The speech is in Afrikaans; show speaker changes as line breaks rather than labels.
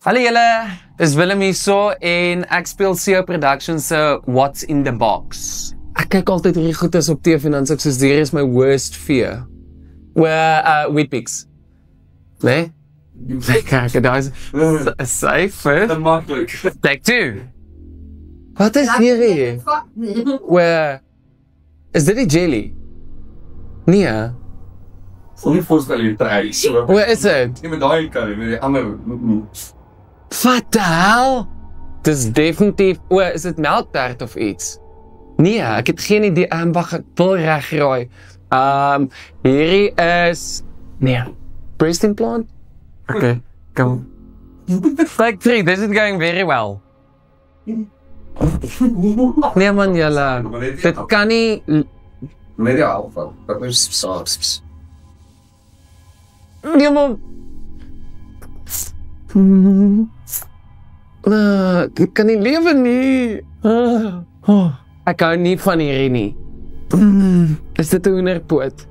Hallo julle, is Willem hierso en ek speel CO Productions se What's in the Box. Ek kyk altyd hierdie goedes op TV en dan sê ek soos hier is my worst fear. Weet-Bix. Nee? Kijk, daar is safe.
Makkelijk.
Take 2. Wat is hierdie? Is dit die jelly? Nee.
Sal nie voorstel jy try so.
Where is it?
Jy met daai curry met die ander.
What the hell? Dis definitief, is dit melktert of iets? Nee, ek het geen idee, wacht, ek wil regraai. Hierdie is, nee, breast implant? Okay, come. Like 3, this is going very well. Nee man, jylle, dit kan nie...
Met die alfa, dat is saaks.
Nee man. Dit kan nie lewe nie. Ek hou nie van hierdie nie. Is dit 'n hoenderpoot?